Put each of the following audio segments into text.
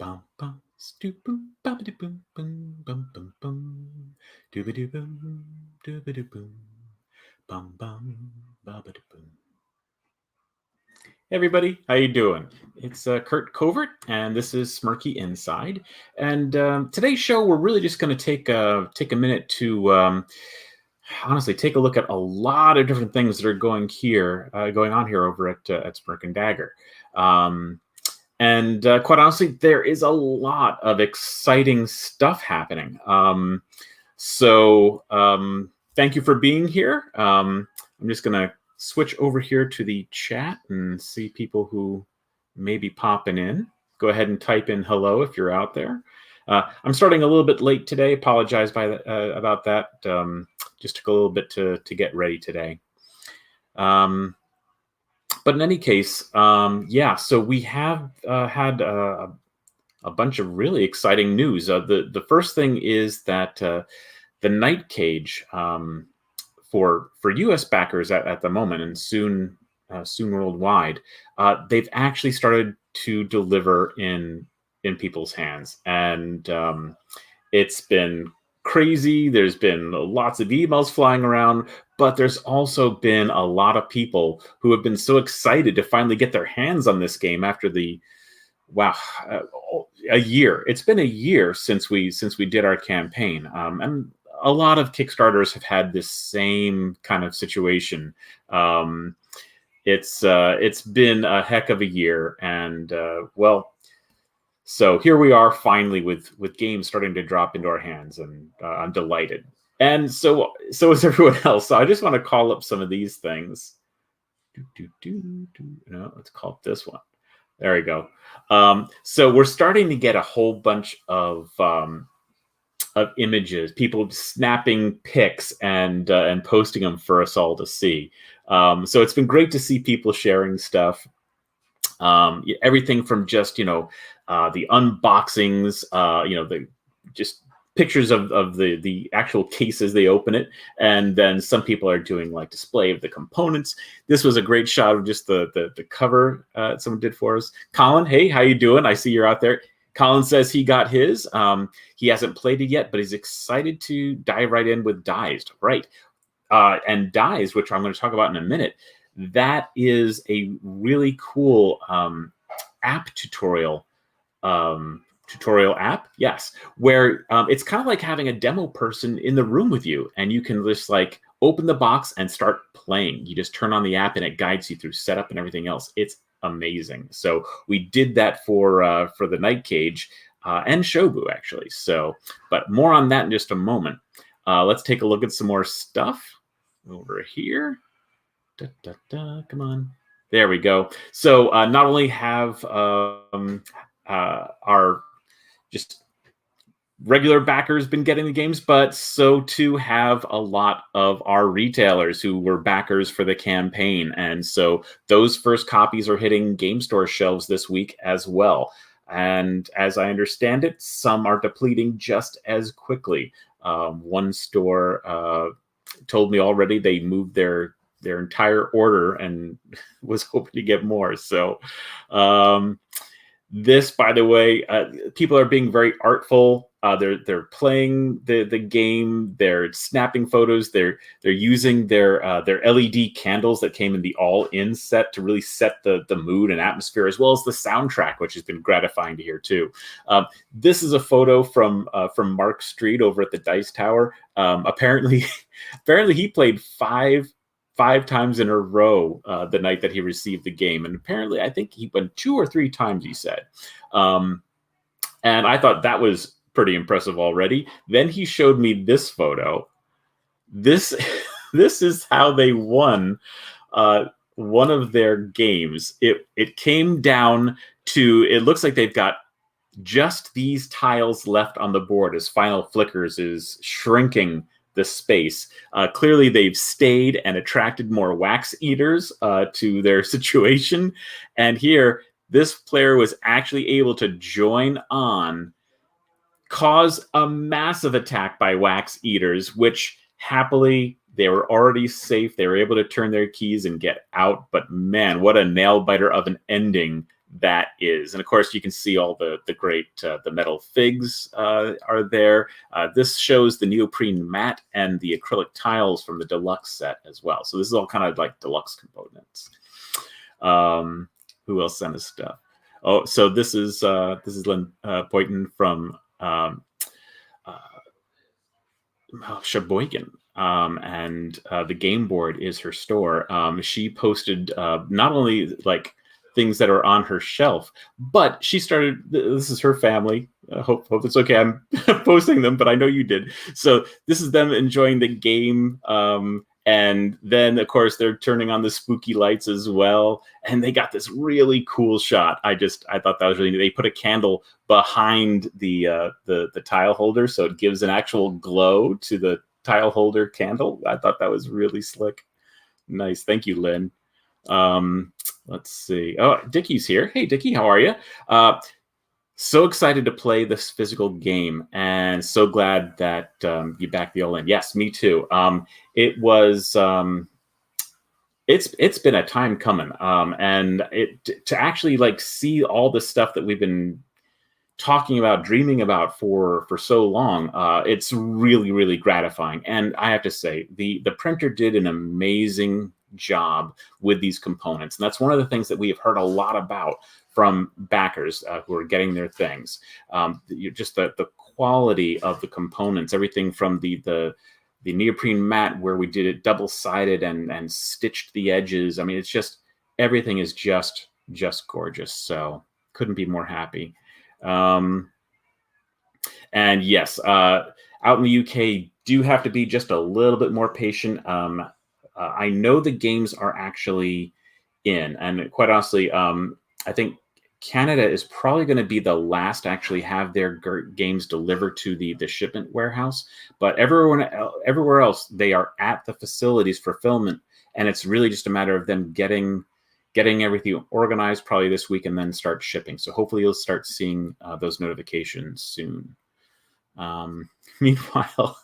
Bum bum stu boom bum boom boom bum bum bum dooba boom dooba boom bum bum babada boom. Hey everybody, how you doing? It's Curt Covert, and this is Smirky Inside. And today's show, we're really just going to take a minute to honestly take a look at a lot of different things that are going on here over at Smirk and Dagger. And quite honestly, there is a lot of exciting stuff happening. Thank you for being here. I'm just going to switch over here to the chat and see people who may be popping in. Go ahead and type in hello if you're out there. I'm starting a little bit late today. Apologize about that. Just took a little bit to get ready today. But in any case, yeah, so we have had a bunch of really exciting news. The first thing is that the Night Cage for U.S. backers at the moment, and soon worldwide, they've actually started to deliver in people's hands, and it's been crazy. There's been lots of emails flying around, but there's also been a lot of people who have been so excited to finally get their hands on this game after a year. It's been a year since we did our campaign, and a lot of Kickstarters have had this same kind of situation. It's been a heck of a year, and so here we are finally with games starting to drop into our hands, and I'm delighted. And so is everyone else. So I just want to call up some of these things. No, let's call up this one. There we go. So we're starting to get a whole bunch of images, people snapping pics and posting them for us all to see. So it's been great to see people sharing stuff. Everything from just the unboxings, the just pictures of the actual cases they open it, and then some people are doing like display of the components. This was a great shot of just the cover someone did for us. Colin, hey, how you doing? I see you're out there. Colin says he got his. He hasn't played it yet, but he's excited to dive right in with Dized. Right. And Dized, which I'm going to talk about in a minute, that is a really cool app tutorial app, yes, where it's kind of like having a demo person in the room with you, and you can just like open the box and start playing. You just turn on the app and it guides you through setup and everything else. It's amazing. So we did that for the Night Cage and Shobu, actually. So, but more on that in just a moment. Let's take a look at some more stuff over here. Come on. There we go. So not only have our just regular backers been getting the games, but so too have a lot of our retailers who were backers for the campaign. And so those first copies are hitting game store shelves this week as well. And as I understand it, some are depleting just as quickly. One store told me already they moved their entire order and was hoping to get more. So this, by the way, people are being very artful. They're playing the game. They're snapping photos. They're using their LED candles that came in the all-in set to really set the mood and atmosphere, as well as the soundtrack, which has been gratifying to hear too. This is a photo from Mark Street over at the Dice Tower. Apparently he played five times in a row the night that he received the game, and apparently I think he went 2 or 3 times, he said, and I thought that was pretty impressive already. Then he showed me this photo. This is how they won one of their games. It came down to, it looks like they've got just these tiles left on the board as Final Flickers is shrinking the space. Clearly they've stayed and attracted more wax eaters to their situation. And here, this player was actually able to join on, cause a massive attack by wax eaters, which happily they were already safe. They were able to turn their keys and get out. But man, what a nail biter of an ending that is. And of course, you can see all the great the metal figs are there. This shows the neoprene mat and the acrylic tiles from the deluxe set as well. So this is all kind of like deluxe components. Who else sent us stuff? Oh, so this is Lynn Boyton from Sheboygan. And the game board is her store. She posted not only like things that are on her shelf, but she started, this is her family. Hope it's okay. I'm posting them, but I know you did. So this is them enjoying the game. And then of course they're turning on the spooky lights as well. And they got this really cool shot. I thought that was really neat. They put a candle behind the tile holder, so it gives an actual glow to the tile holder candle. I thought that was really slick. Nice. Thank you, Lynn. Let's see. Oh, Dickie's here. Hey, Dickie, how are you? So excited to play this physical game, and so glad that you backed the all-in. Yes, me too. It was. It's been a time coming, and to actually like see all the stuff that we've been talking about, dreaming about for so long. It's really gratifying, and I have to say the printer did an amazing job with these components, and that's one of the things that we have heard a lot about from backers who are getting their things. Just the quality of the components, everything from the neoprene mat where we did it double-sided and stitched the edges. I mean, it's just, everything is just gorgeous. So couldn't be more happy. And yes, out in the UK, do have to be just a little bit more patient. I know the games are actually in, and quite honestly, I think Canada is probably going to be the last to actually have their games delivered to the shipment warehouse. But everywhere else, they are at the facilities for fulfillment, and it's really just a matter of them getting everything organized probably this week and then start shipping. So hopefully you'll start seeing those notifications soon. Meanwhile,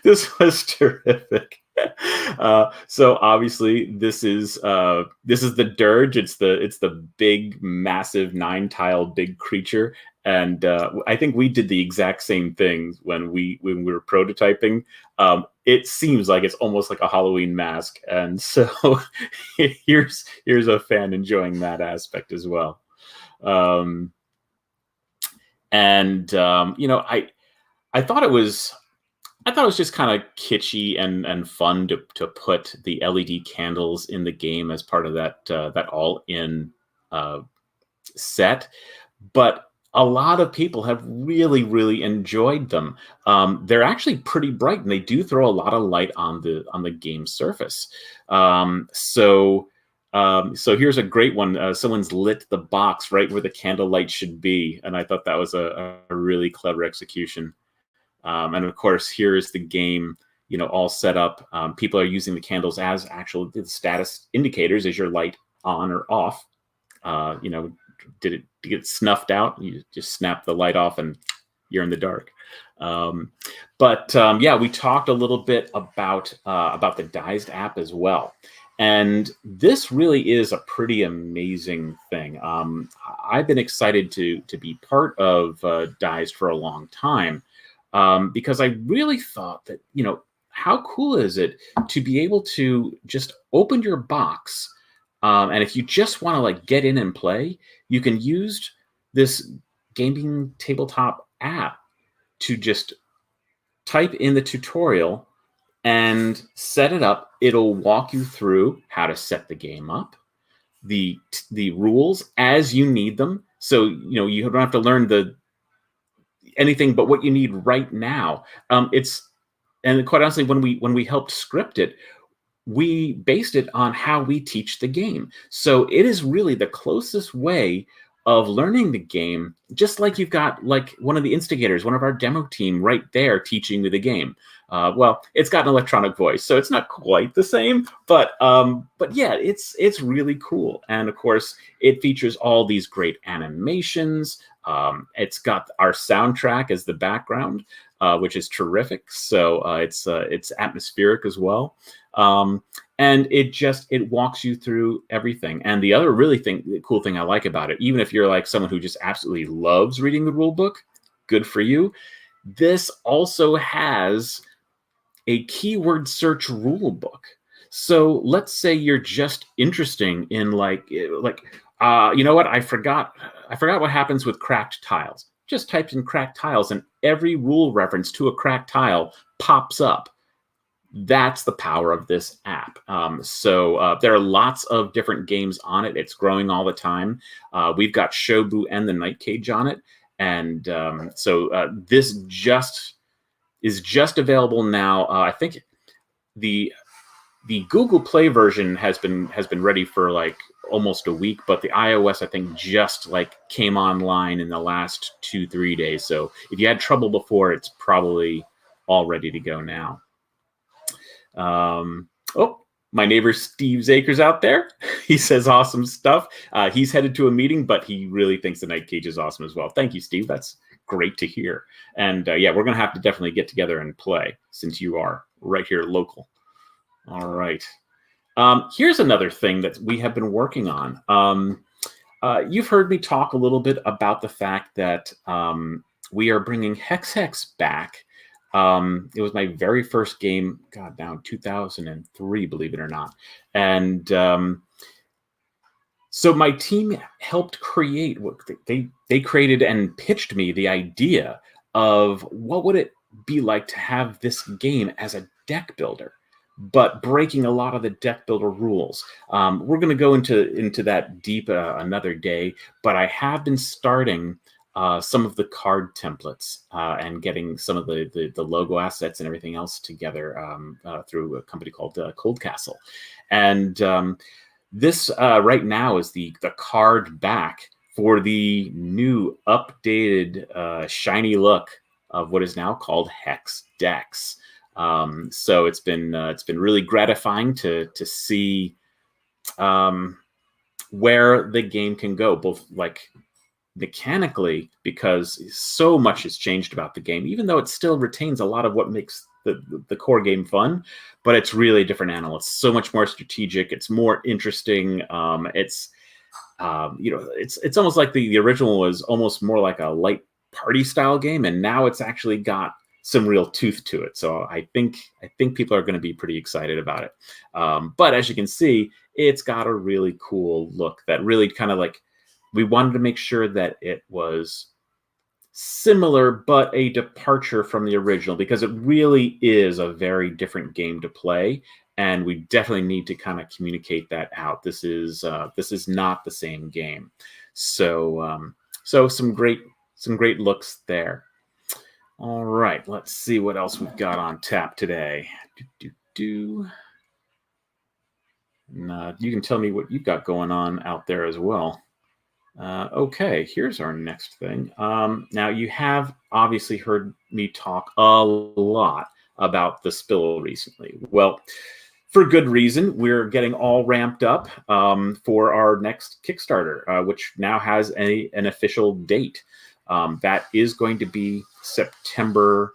this was terrific. So obviously this is the dirge. It's the big, massive 9-tile big creature, and I think we did the exact same thing when we were prototyping. It seems like it's almost like a Halloween mask, and so here's a fan enjoying that aspect as well. You know, I thought it was just kind of kitschy and fun to put the LED candles in the game as part of that all-in set, but a lot of people have really enjoyed them. They're actually pretty bright, and they do throw a lot of light on the game surface. So here's a great one. Someone's lit the box right where the candle light should be, and I thought that was a really clever execution. And of course, here's the game, you know, all set up. People are using the candles as actual status indicators. Is your light on or off? You know, did it get snuffed out? You just snap the light off and you're in the dark. Yeah, we talked a little bit about the Dized app as well. And this really is a pretty amazing thing. I've been excited to be part of Dized for a long time. Because I really thought that, you know, how cool is it to be able to just open your box, and if you just want to like get in and play, you can use this gaming tabletop app to just type in the tutorial and set it up. It'll walk you through how to set the game up, the rules as you need them. So, you know, you don't have to learn anything but what you need right now. And quite honestly, when we helped script it, we based it on how we teach the game. So it is really the closest way of learning the game, just like you've got like one of the instigators, one of our demo team right there teaching you the game. Well, it's got an electronic voice, so it's not quite the same, but yeah, it's really cool. And of course, it features all these great animations. It's got our soundtrack as the background, which is terrific. So it's atmospheric as well. and it walks you through everything. And the other the cool thing I like about it, even if you're like someone who just absolutely loves reading the rule book, good for you. This also has a keyword search rule book. So let's say you're just interested in you know what? I forgot what happens with cracked tiles. Just types in cracked tiles, and every rule reference to a cracked tile pops up. That's the power of this app. There are lots of different games on it. It's growing all the time. We've got Shobu and the Night Cage on it, and this is just available now. I think the Google Play version has been ready for like almost a week, but the iOS I think just like came online in the last 2-3 days. So if you had trouble before, it's probably all ready to go now. Oh, my neighbor Steve Zakers out there. He says awesome stuff. He's headed to a meeting, but he really thinks the Night Cage is awesome as well. Thank you, Steve. That's great to hear. And yeah, we're going to have to definitely get together and play since you are right here local. All right. Here's another thing that we have been working on. You've heard me talk a little bit about the fact that we are bringing Hex Decks back. It was my very first game, God, now 2003, believe it or not. And so my team helped create what they created and pitched me the idea of what would it be like to have this game as a deck builder, but breaking a lot of the deck builder rules. We're going to go into that deep another day, but I have been starting some of the card templates and getting some of the logo assets and everything else together through a company called Cold Castle. And this right now is the card back for the new updated shiny look of what is now called Hex Decks. So it's been really gratifying to see where the game can go, both like mechanically, because so much has changed about the game, even though it still retains a lot of what makes the core game fun, but it's really a different animal. It's so much more strategic. It's more interesting. It's almost like the original was almost more like a light party style game, and now it's actually got some real tooth to it. So I think people are going to be pretty excited about it. But as you can see, it's got a really cool look that really kind of like, we wanted to make sure that it was similar, but a departure from the original, because it really is a very different game to play. And we definitely need to kind of communicate that out. This is not the same game. So some great looks there. All right, let's see what else we've got on tap today. And, you can tell me what you've got going on out there as well. Okay, here's our next thing. Now, you have obviously heard me talk a lot about the spill recently. Well, for good reason. We're getting all ramped up for our next Kickstarter, which now has an official date. That is going to be September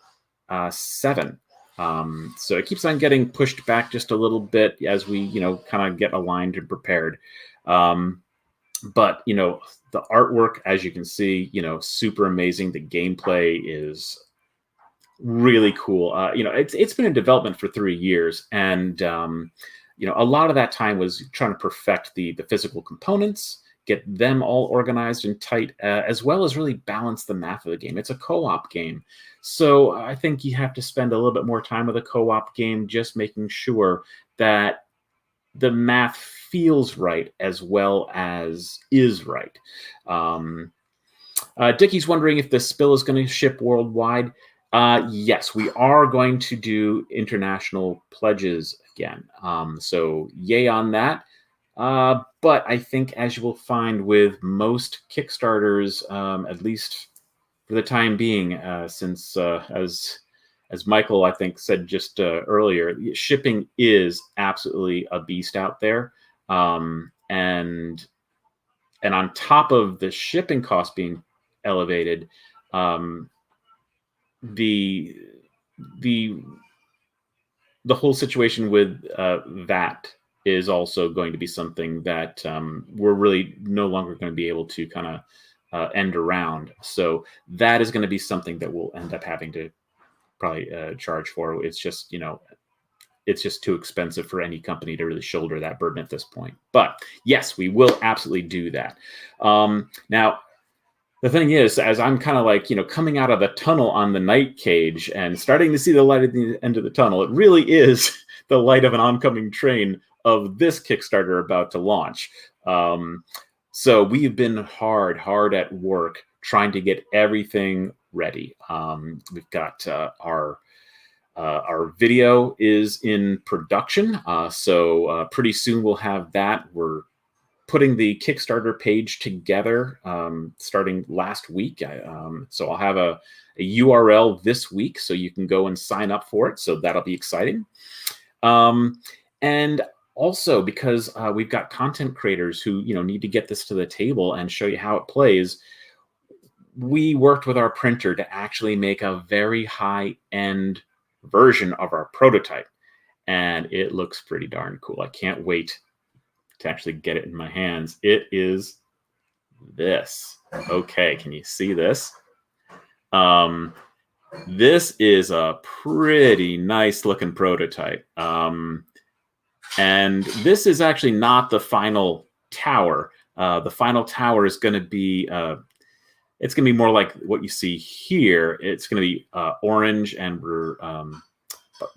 7. So it keeps on getting pushed back just a little bit as we, kind of get aligned and prepared. But, the artwork, as you can see, super amazing. The gameplay is really cool. It's been in development for 3 years. And, a lot of that time was trying to perfect the physical components, get them all organized and tight, as well as really balance the math of the game. It's a co-op game. So I think you have to spend a little bit more time with a co-op game, just making sure that the math feels right as well as is right. Dickie's wondering if the spill is going to ship worldwide. Yes, we are going to do international pledges again. So yay on that. But I think, as you will find with most Kickstarters, at least for the time being, since as Michael, I think, said just earlier, shipping is absolutely a beast out there. And on top of the shipping cost being elevated, the whole situation with VAT is also going to be something that we're really no longer going to be able to kind of end around. So that is going to be something that we'll end up having to probably charge for. It's just, it's just too expensive for any company to really shoulder that burden at this point. But yes, we will absolutely do that. Now, the thing is, as I'm kind of like, coming out of the tunnel on the night cage and starting to see the light at the end of the tunnel, it really is the light of an oncoming train of this Kickstarter about to launch. So we've been hard at work trying to get everything ready. We've got our video is in production. So pretty soon we'll have that. We're putting the Kickstarter page together starting last week. So I'll have a URL this week so you can go and sign up for it. So that'll be exciting. And also because we've got content creators who need to get this to the table and show you how it plays, we worked with our printer to actually make a very high-end version of our prototype. And it looks pretty darn cool. I can't wait to actually get it in my hands. It is this. Okay, can you see this? This is a pretty nice looking prototype. And this is actually not the final tower. The final tower is going to be it's going to be more like what you see here. It's going to be orange, and we're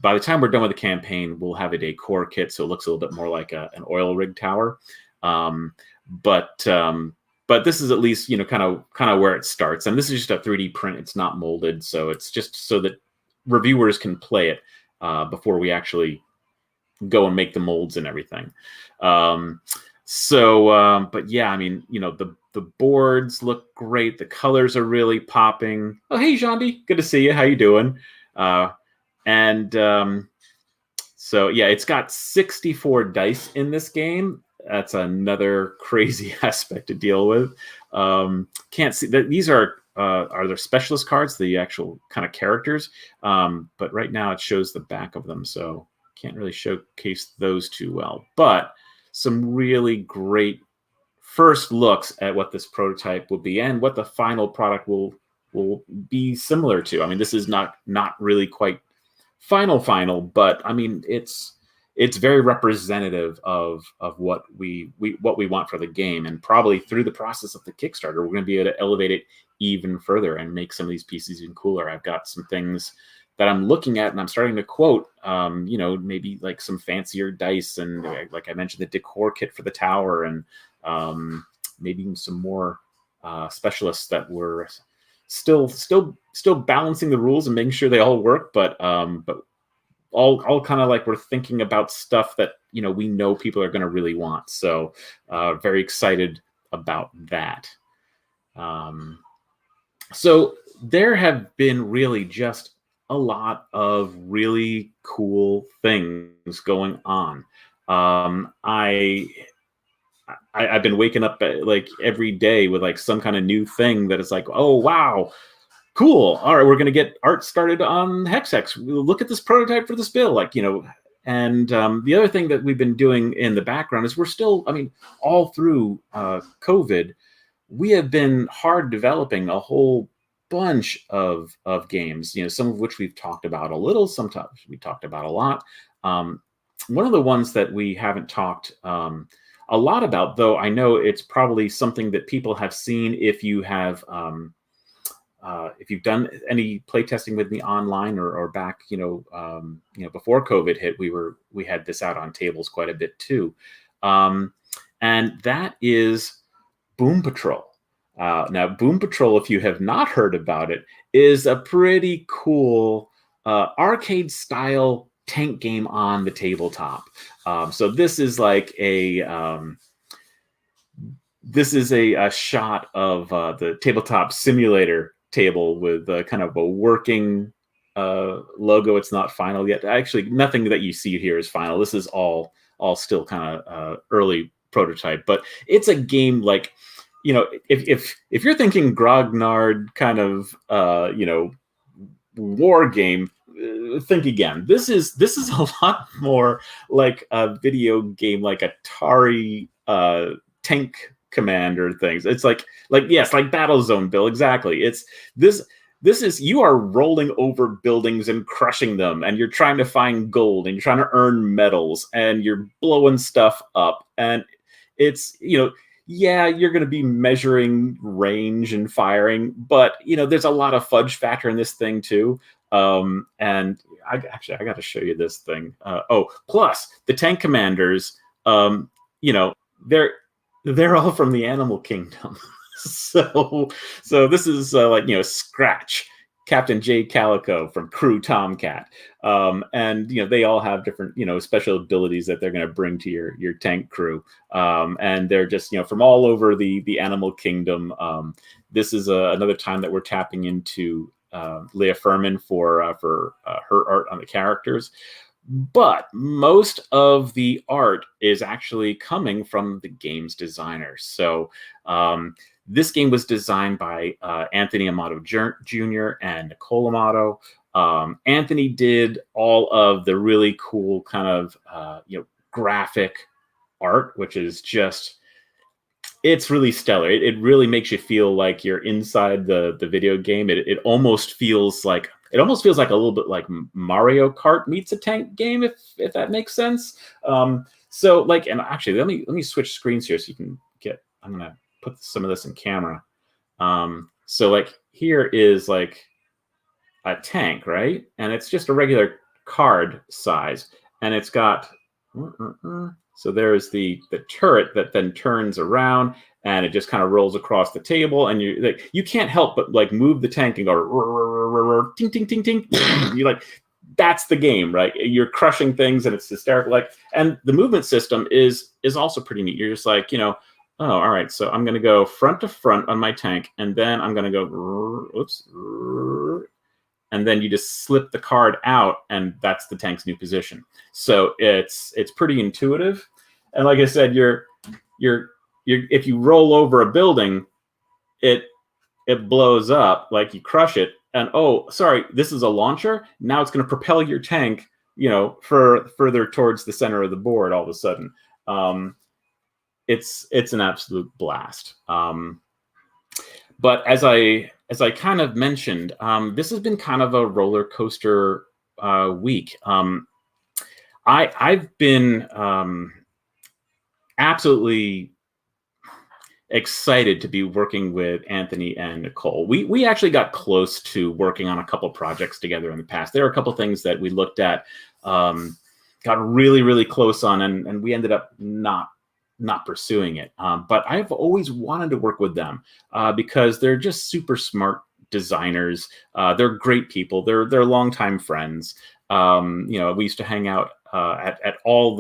by the time we're done with the campaign, we'll have a decor kit, so it looks a little bit more like an oil rig tower. But this is at least kind of where it starts. And this is just a 3D print; it's not molded, so it's just so that reviewers can play it before we actually go and make the molds and everything. But yeah, I mean, the boards look great. The colors are really popping. Oh, hey, Jandi, good to see you. How you doing? So yeah, it's got 64 dice in this game. That's another crazy aspect to deal with. Can't see that these are their specialist cards, the actual kind of characters. But right now it shows the back of them, so can't really showcase those too well. But some really great first looks at what this prototype will be and what the final product will be similar to. I mean, this is not really quite final, but I mean, it's very representative of what we want for the game. And probably through the process of the Kickstarter, we're going to be able to elevate it even further and make some of these pieces even cooler. I've got some things that I'm looking at and I'm starting to quote, maybe like some fancier dice, and like I mentioned, the decor kit for the tower, and maybe even some more specialists that were still balancing the rules and making sure they all work, but all kind of like we're thinking about stuff that we know people are going to really want. So very excited about that. So there have been really just a lot of really cool things going on. I've been waking up like every day with like some kind of new thing that is like, oh wow, cool. All right, we're gonna get art started on Hex Decks. Look at this prototype for this bill, And the other thing that we've been doing in the background is we're still, I mean, all through COVID, we have been hard developing a whole bunch of games. Some of which we've talked about a little, sometimes we talked about a lot. One of the ones that we haven't talked a lot about, though I know it's probably something that people have seen if you have if you've done any playtesting with me online or back, before COVID hit, we had this out on tables quite a bit too, and that is Boom Patrol. Now, Boom Patrol, if you have not heard about it, is a pretty cool arcade-style tank game on the tabletop. So this is like a shot of the tabletop simulator table with kind of a working logo. It's not final yet. Actually, nothing that you see here is final. This is all still kind of early prototype, but it's a game like, if you're thinking grognard kind of war game, think again. This is a lot more like a video game, like Atari Tank Commander things. It's like yes, like Battlezone, Bill. Exactly. It's this. This is, you are rolling over buildings and crushing them, and you're trying to find gold, and you're trying to earn medals, and you're blowing stuff up, and it's, yeah, you're going to be measuring range and firing, but there's a lot of fudge factor in this thing too. And I got to show you this thing. Plus the tank commanders, you know, they're all from the animal kingdom. So this is Scratch, Captain J Calico from Crew Tomcat, and they all have different special abilities that they're going to bring to your tank crew, and they're just from all over the animal kingdom. This is another time that we're tapping into Leah Furman for her art on the characters. But most of the art is actually coming from the game's designers. So this game was designed by Anthony Amato Jr. and Nicole Amato. Anthony did all of the really cool kind of graphic art, which is just, it's really stellar. It really makes you feel like you're inside the video game. It almost feels like a little bit like Mario Kart meets a tank game, if that makes sense. So and actually, let me switch screens here so you can get. I'm gonna put some of this in camera. So here is a tank, right? And it's just a regular card size, and it's got. So there's the turret that then turns around, and it just kind of rolls across the table, and you can't help but move the tank and go ting ting ting ting. You that's the game, right? You're crushing things, and it's hysterical. And the movement system is also pretty neat. You're just oh, all right. So I'm gonna go front to front on my tank, and then I'm gonna go oops. And then you just slip the card out, and that's the tank's new position. So it's pretty intuitive. And like I said, you're if you roll over a building, it blows up, you crush it, and oh, sorry, this is a launcher. Now it's going to propel your tank, further towards the center of the board. All of a sudden, it's an absolute blast. But as I kind of mentioned, this has been kind of a roller coaster week. I've been absolutely excited to be working with Anthony and Nicole. We actually got close to working on a couple projects together in the past. There are a couple things that we looked at, got really, really close on, and we ended up not pursuing it. But I've always wanted to work with them because they're just super smart designers. They're great people. They're longtime friends. We used to hang out at all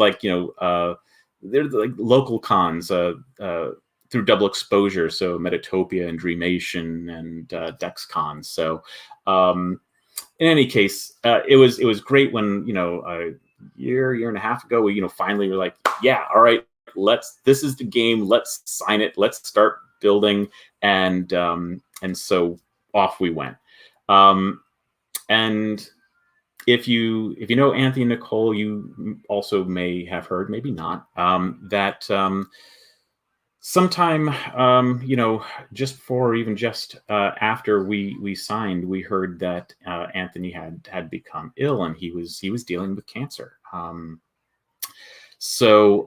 they're local cons through double exposure. So Metatopia and Dreamation and DexCon. So in any case, it was great when a year and a half ago we finally were yeah, all right. This is the game. Let's sign it. Let's start building. And so off we went. And if you know Anthony and Nicole, you also may have heard, maybe not, that sometime, just before, or even just after we signed, we heard that Anthony had become ill, and he was dealing with cancer. So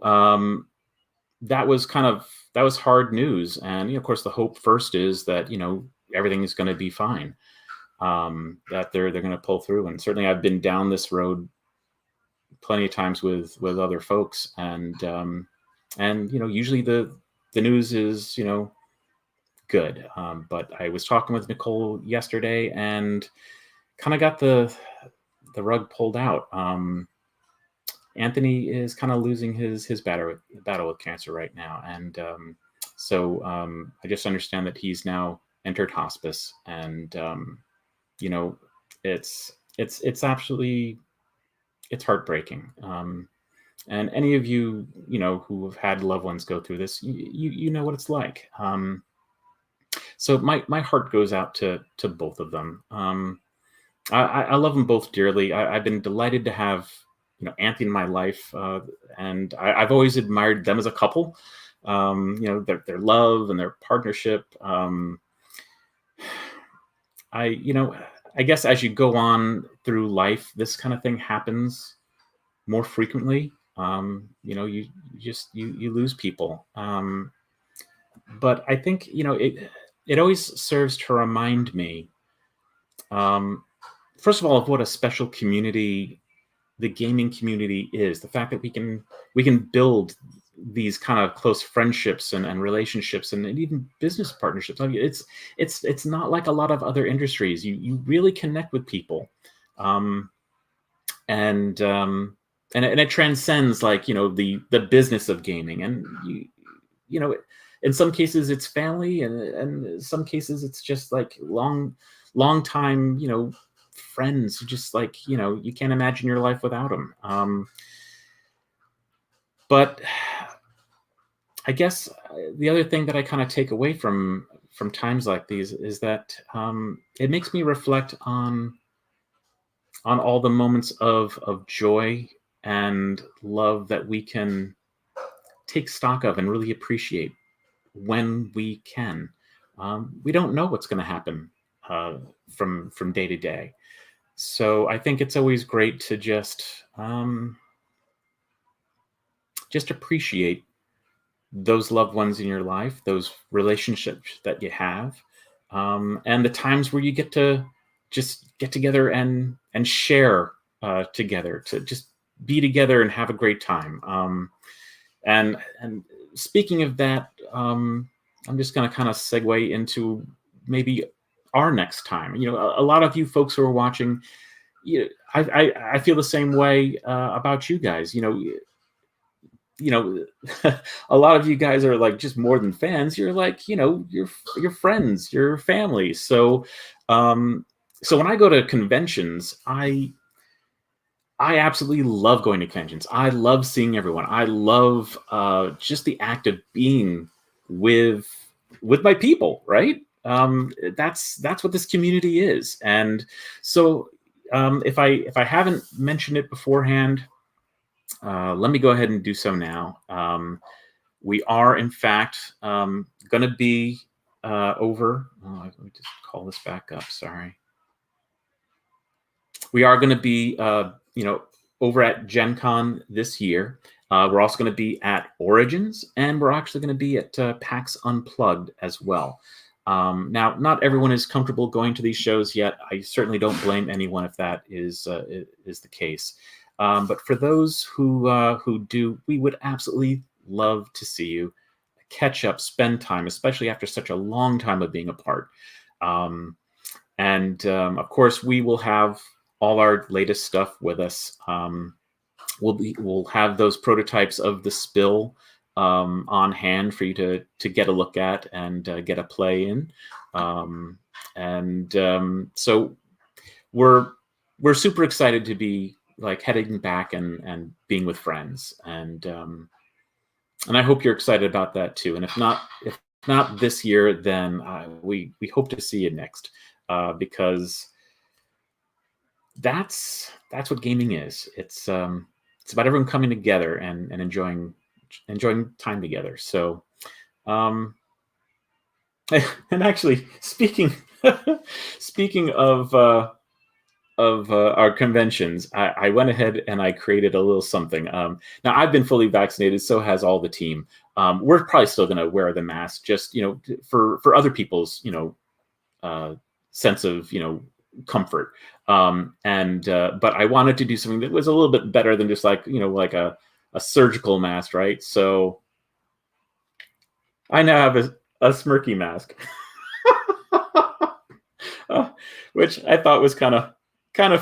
that was hard news. And of course, the hope first is that everything is going to be fine, that they're going to pull through. And certainly, I've been down this road plenty of times with other folks, and usually the news is good. But I was talking with Nicole yesterday, and kind of got the rug pulled out. Anthony is kind of losing his battle with cancer right now, and so I just understand that he's now entered hospice, and it's absolutely, it's heartbreaking. And any of you who have had loved ones go through this, you know what it's like. So my heart goes out to both of them. I love them both dearly. I've been delighted to have Anthony in my life, and I've always admired them as a couple. Their love and their partnership. I guess as you go on through life, this kind of thing happens more frequently. You just you lose people. But I think it always serves to remind me, um, first of all, of what a special community the gaming community is. The fact that we can build these kind of close friendships and relationships and even business partnerships. I mean, it's not like a lot of other industries. You really connect with people, um, and it transcends like the business of gaming. And you know in some cases it's family, and in some cases it's just like long time friends who just like you can't imagine your life without them. But I guess the other thing that I kind of take away from times like these is that it makes me reflect on all the moments of joy and love that we can take stock of and really appreciate when we can. We don't know what's going to happen from day to day, so I think it's always great to just appreciate those loved ones in your life, those relationships that you have, and the times where you get to just get together and share together, to just be together and have a great time. And speaking of that, I'm just going to kind of segue into maybe our next time. A lot of you folks who are watching, I feel the same way about you guys. A lot of you guys are like just more than fans. You're like, your friends, your family. So when I go to conventions, I absolutely love going to conventions. I love seeing everyone. I love just the act of being with my people, right? That's what this community is. And so if I haven't mentioned it beforehand, let me go ahead and do so now. We are, in fact, going to be over. Oh, let me just call this back up. Sorry. We are going to be, over at Gen Con this year. We're also going to be at Origins, and we're actually going to be at PAX Unplugged as well. Now, not everyone is comfortable going to these shows yet. I certainly don't blame anyone if that is the case. But for those who do, we would absolutely love to see you, catch up, spend time, especially after such a long time of being apart. Of course, we will have all our latest stuff with us. We'll have those prototypes of the spill on hand for you to get a look at and get a play in. So we're super excited to be like heading back and being with friends, and I hope you're excited about that too. And if not this year, then we hope to see you next, because that's what gaming is. It's about everyone coming together and enjoying time together. So, and actually, speaking of our conventions, I went ahead and I created a little something. Now I've been fully vaccinated, so has all the team. We're probably still going to wear the mask, just for other people's sense of comfort. But I wanted to do something that was a little bit better than just like like a surgical mask, right? So I now have a Smirky mask, which I thought was kind of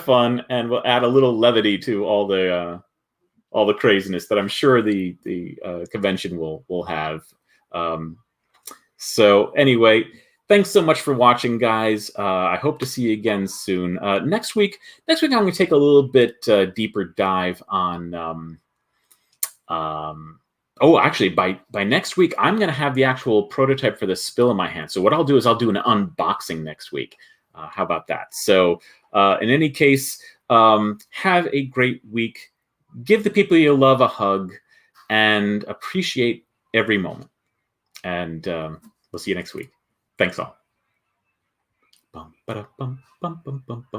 fun, and will add a little levity to all the craziness that I'm sure the convention will have. So anyway, thanks so much for watching, guys. I hope to see you again soon. Next week I'm going to take a little bit deeper dive on. Actually, by next week, I'm going to have the actual prototype for the spill in my hand. So what I'll do is I'll do an unboxing next week. How about that? So in any case, have a great week. Give the people you love a hug and appreciate every moment. And we'll see you next week. Thanks all. Bum, ba-da, bum, bum, bum, bum, bum.